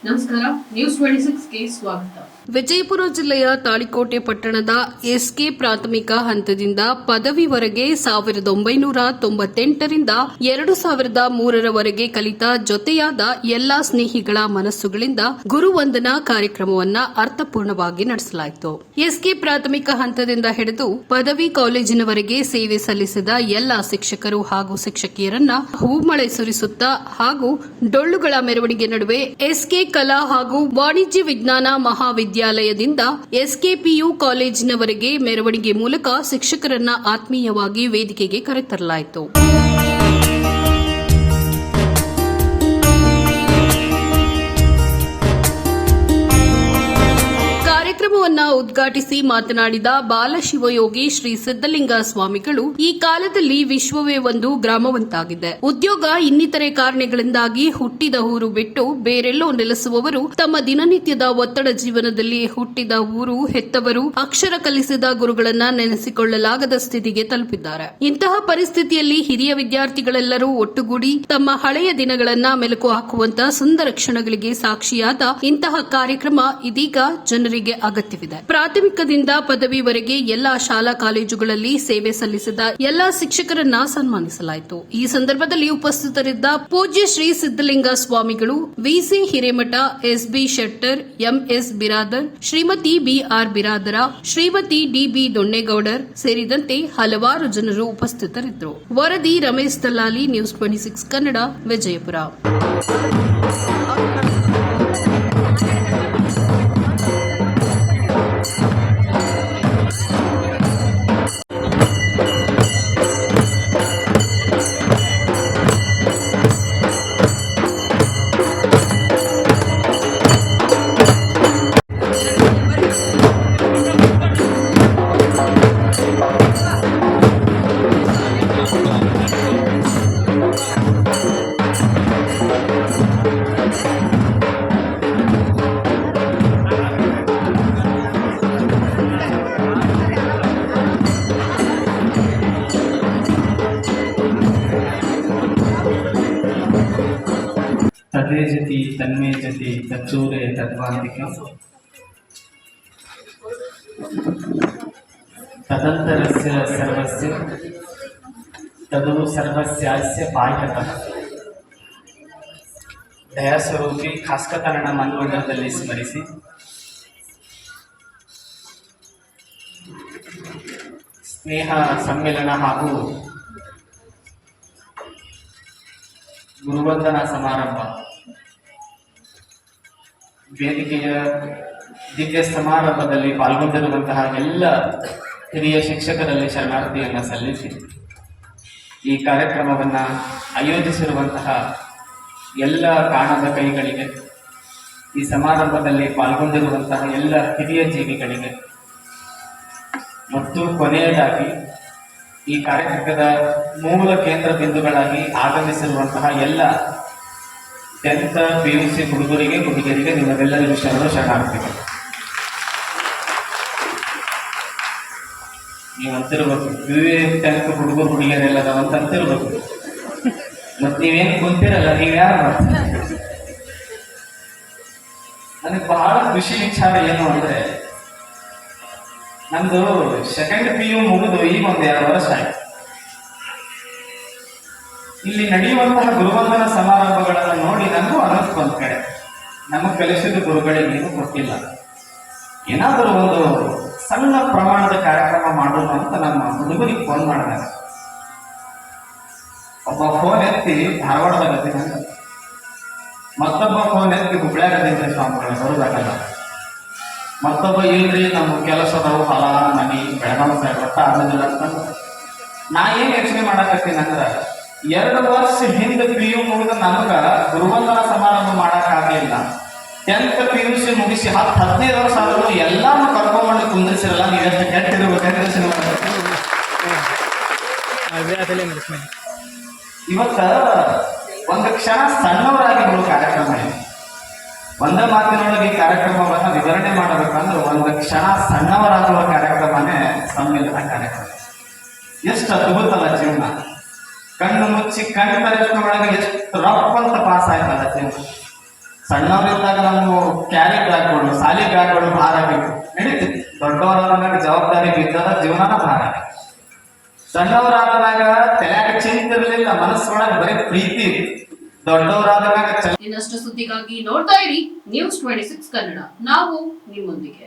ನಮಸ್ಕಾರ, ನ್ಯೂಸ್ 26ಗೆ ಸ್ವಾಗತ. ವಿಜಯಪುರ ಜಿಲ್ಲೆಯ ತಾಳಿಕೋಟೆ ಪಟ್ಟಣದ ಎಸ್ಕೆ ಪ್ರಾಥಮಿಕ ಹಂತದಿಂದ ಪದವಿವರೆಗೆ 1998 ರಿಂದ 2003 ಕಲಿತ ಜೊತೆಯಾದ ಎಲ್ಲಾ ಸ್ನೇಹಿಗಳ ಮನಸ್ಸುಗಳಿಂದ ಗುರುವಂದನಾ ಕಾರ್ಯಕ್ರಮವನ್ನು ಅರ್ಥಪೂರ್ಣವಾಗಿ ನಡೆಸಲಾಯಿತು. ಎಸ್ಕೆ ಪ್ರಾಥಮಿಕ ಹಂತದಿಂದ ಹಿಡಿದು ಪದವಿ ಕಾಲೇಜಿನವರೆಗೆ ಸೇವೆ ಸಲ್ಲಿಸಿದ ಎಲ್ಲಾ ಶಿಕ್ಷಕರು ಹಾಗೂ ಶಿಕ್ಷಕಿಯರನ್ನ ಹೂಮಳೆ ಸುರಿಸುತ್ತಾ ಹಾಗೂ ಡೊಳ್ಳುಗಳ ಮೆರವಣಿಗೆ ನಡುವೆ ಎಸ್ಕೆ ಕಲಾ ಹಾಗೂ ವಾಣಿಜ್ಯ ವಿಜ್ಞಾನ ಮಹಾವಿದ್ಯಾಲಯದಿಂದ ಎಸ್ಕೆಪಿಯು ಕಾಲೇಜಿನವರೆಗೆ ಮೆರವಣಿಗೆ ಮೂಲಕ ಶಿಕ್ಷಕರನ್ನ ಆತ್ಮೀಯವಾಗಿ ವೇದಿಕೆಗೆ ಕರೆತರಲಾಯಿತು. ಕಾರ್ಯಕ್ರಮವನ್ನು ಉದ್ಘಾಟಿಸಿ ಮಾತನಾಡಿದ ಬಾಲಶಿವಯೋಗಿ ಶ್ರೀ ಸಿದ್ದಲಿಂಗ ಸ್ವಾಮಿಗಳು, ಈ ಕಾಲದಲ್ಲಿ ವಿಶ್ವವೇ ಒಂದು ಗ್ರಾಮವಂತಾಗಿದೆ. ಉದ್ಯೋಗ ಇನ್ನಿತರೆ ಕಾರಣಗಳಿಂದಾಗಿ ಹುಟ್ಟಿದ ಊರು ಬಿಟ್ಟು ಬೇರೆಲ್ಲೋ ನೆಲೆಸುವವರು ತಮ್ಮ ದಿನನಿತ್ಯದ ಒತ್ತಡ ಜೀವನದಲ್ಲಿ ಹುಟ್ಟಿದ ಊರು, ಹೆತ್ತವರು, ಅಕ್ಷರ ಕಲಿಸಿದ ಗುರುಗಳನ್ನ ನೆನೆಸಿಕೊಳ್ಳಲಾಗದ ಸ್ಥಿತಿಗೆ ತಲುಪಿದ್ದಾರೆ. ಇಂತಹ ಪರಿಸ್ಥಿತಿಯಲ್ಲಿ ಹಿರಿಯ ವಿದ್ಯಾರ್ಥಿಗಳೆಲ್ಲರೂ ಒಟ್ಟುಗೂಡಿ ತಮ್ಮ ಹಳೆಯ ದಿನಗಳನ್ನ ಮೆಲುಕು ಹಾಕುವಂತಹ ಸುಂದರ ಕ್ಷಣಗಳಿಗೆ ಸಾಕ್ಷಿಯಾದ ಇಂತಹ ಕಾರ್ಯಕ್ರಮ ಇದೀಗ ಜನರಿಗೆ ಅಗತ್ಯವಿದೆ. ಪ್ರಾಥಮಿಕದಿಂದ ಪದವಿವರೆಗೆ ಎಲ್ಲಾ ಶಾಲಾ ಕಾಲೇಜುಗಳಲ್ಲಿ ಸೇವೆ ಸಲ್ಲಿಸಿದ ಎಲ್ಲಾ ಶಿಕ್ಷಕರನ್ನ ಸನ್ಮಾನಿಸಲಾಯಿತು. ಈ ಸಂದರ್ಭದಲ್ಲಿ ಉಪಸ್ಥಿತರಿದ್ದ ಪೂಜ್ಯ ಶ್ರೀ ಸಿದ್ದಲಿಂಗ ಸ್ವಾಮಿಗಳು, VC Hiremath, SB Shettar, MS Biradar, Shrimati BR Biradara, Shrimati DB Donnegowdar ಸೇರಿದಂತೆ ಹಲವಾರು ಜನರು ಉಪಸ್ಥಿತರಿದ್ದರು. ವರದಿ ರಮೇಶ್ ದಲ್ಲಾಲಿ, ನ್ಯೂಸ್ 26 ಕನ್ನಡ, ವಿಜಯಪುರ. तदे जति तन्मे जति तत्सूरे तद्वान्तिकं तदन्तरस्य सर्वस्य तदु सर्वस्यास्य बाह्यतः ದಯಾಸ್ವರೂಪಿ ಖಾಸ್ಕತರಣ ಮನ್ವಂಡದಲ್ಲಿ ಸ್ಮರಿಸಿ ಸ್ನೇಹ ಸಮ್ಮೇಳನ ಹಾಗೂ ಗುರುವಂದನಾ ಸಮಾರಂಭ ವೇದಿಕೆಯ ದಿವ್ಯ ಸಮಾರಂಭದಲ್ಲಿ ಪಾಲ್ಗೊಂಡಿರುವಂತಹ ಎಲ್ಲ ಹಿರಿಯ ಶಿಕ್ಷಕರಲ್ಲಿ ಶರಣಾರ್ಥಿಯನ್ನು ಸಲ್ಲಿಸಿ ಈ ಕಾರ್ಯಕ್ರಮವನ್ನು ಆಯೋಜಿಸಿರುವಂತಹ ಎಲ್ಲ ಕಾಣದ ಕೈಗಳಿಗೆ, ಈ ಸಮಾರಂಭದಲ್ಲಿ ಪಾಲ್ಗೊಂಡಿರುವಂತಹ ಎಲ್ಲ ಹಿರಿಯ ಜೀವಿಗಳಿಗೆ ಮತ್ತು ಕೊನೆಯದಾಗಿ ಈ ಕಾರ್ಯಕ್ರಮದ ಮೂಲ ಕೇಂದ್ರ ಬಿಂದುಗಳಾಗಿ ಆಗಮಿಸಿರುವಂತಹ ಎಲ್ಲ 10th PUC ಹುಡುಗರಿಗೆ ಹುಡುಗಿಯರಿಗೆ ನಿಮಗೆಲ್ಲರಿಗೂ ಶರಣಾರ್ಥಿಗಳು. ನೀವು ಅಂತಿರ್ಬೇಕು, 10th ಹುಡುಗರು ಹುಡುಗಿಯರೆಲ್ಲದ ಅಂತ ಅಂತಿರ್ಬೇಕು. ಮತ್ತು ನೀವೇನು ಕುಂತಿರಲ್ಲ, ನೀವ್ಯಾರು ಮಾಡ್ತೀರ? ನನಗೆ ಬಹಳ ಖುಷಿ ವಿಚಾರ ಏನು ಅಂದ್ರೆ, ನಂದು 2nd PU ಮುಗಿದು ಈಗ 1-2 ವರ್ಷ ಆಯ್ತು. ಇಲ್ಲಿ ನಡೆಯುವಂತಹ ಗುರುವಂದನ ಸಮಾರಂಭಗಳನ್ನು ನೋಡಿ ನನಗೂ ಅನ್ನಿಸ್ತು, ಒಂದ್ ಕಡೆ ನಮಗೆ ಕಲಿಸಿದ ಗುರುಗಳಿಗೆ ಏನು ಕೊಟ್ಟಿಲ್ಲ, ಏನಾದರೂ ಒಂದು ಸಣ್ಣ ಪ್ರಮಾಣದ ಕಾರ್ಯಕ್ರಮ ಮಾಡೋಣ ಅಂತ ನಮ್ಮ ಹುಡುಗರಿಗೆ ಫೋನ್ ಮಾಡಿದಾಗ ಒಬ್ಬ ಫೋನ್ ಎತ್ತಿ ಧಾರವಾಡದಾಗತ್ತೀನಿ ಅಂತ, ಮತ್ತೊಬ್ಬ ಫೋನ್ ಎತ್ತಿ ಹುಬ್ಳ್ಯಾಗದಿಂದ ಸ್ವಾಮಿಗಳ ಬರೋದಾಗಲ್ಲ, ಮತ್ತೊಬ್ಬ ಇಲ್ರಿ ನಮ್ಮ ಕೆಲಸದವು ಹೊಲ ಮನಿ ಬೆಳಗಾವಿ ಸೈಡ್ ಒಟ್ಟ ಆಗೋದಿಲ್ಲ ಅಂತ. ನಾ ಏನ್ ಯೋಚನೆ ಮಾಡಕತ್ತೀನಿ ಅಂದ್ರೆ, 2 ವರ್ಷ ಹಿಂದೆ PU ಮುಗಿದ ನಮಗ ಗುರುವಂದನಾ ಸಮಾರಂಭ ಮಾಡಕ್ಕಾಗಲಿಲ್ಲ. 10th PUC ಮುಗಿಸಿ 10-15 ವರ್ಷ ಆದ್ರೂ ಎಲ್ಲಾನು ಕರ್ಕೊಂಡ್ಬಂದು ಕುಂದಿಸಿರಲ್ಲ. ನೀವು ಎಷ್ಟು ಕೆಟ್ಟಿರ್ಬೇಕಂದ್ರೆ ಇವತ್ತ ಒಂದು ಕ್ಷಣ ಸಣ್ಣವರಾಗಿ ಬಿಡುವ ಕಾರ್ಯಕ್ರಮ ಇದೆ. ಒಂದೇ ಮಾತಿನೊಳಗೆ ಈ ಕಾರ್ಯಕ್ರಮವನ್ನು ವಿವರಣೆ ಮಾಡಬೇಕಂದ್ರೆ ಒಂದು ಕ್ಷಣ ಸಣ್ಣವರಾಗುವ ಕಾರ್ಯಕ್ರಮನೇ ಸಮ್ಮೇಳನ ಕಾರ್ಯಕ್ರಮ. ಎಷ್ಟು ಅದ್ಭುತದ ಜೀವನ. ಕಣ್ಣು ಮುಚ್ಚಿ ಕಣ್ಣು ತರಷ್ಟೊಳಗೆ ಎಷ್ಟು ರಪ್ಪಂತ ಪಾಸ್ ಆಯ್ತಲ್ಲ ಜೀವನ. ಸಣ್ಣವರಿದ್ದಾಗ ನಾವು ಕ್ಯಾರಿ ಬ್ಯಾಗ್ಗಳು ಸಾಲಿ ಬ್ಯಾಗ್ಗಳು ಭಾರ ಬೇಕು ನಡೀತಿತ್ತು. ದೊಡ್ಡವರಾದಾಗ ಜವಾಬ್ದಾರಿ ಬಿದ್ದದ ಜೀವನನ ಭಾರ. ಸಣ್ಣವರಾದಾಗ ತಲೆಯಾಗ ಚಿಂತಿರ್ಲಿಲ್ಲ, ಮನಸ್ಸೊಳಗೆ ಬರೀ ಪ್ರೀತಿ ಇತ್ತು. ದೊಡ್ಡವರಾದಾಗ ಇನ್ನಷ್ಟು ಸುದ್ದಿಗಾಗಿ ನೋಡ್ತಾ ಇರಿ ನ್ಯೂಸ್ 26 ಕನ್ನಡ. ನಾವು ನಿಮ್ಮೊಂದಿಗೆ.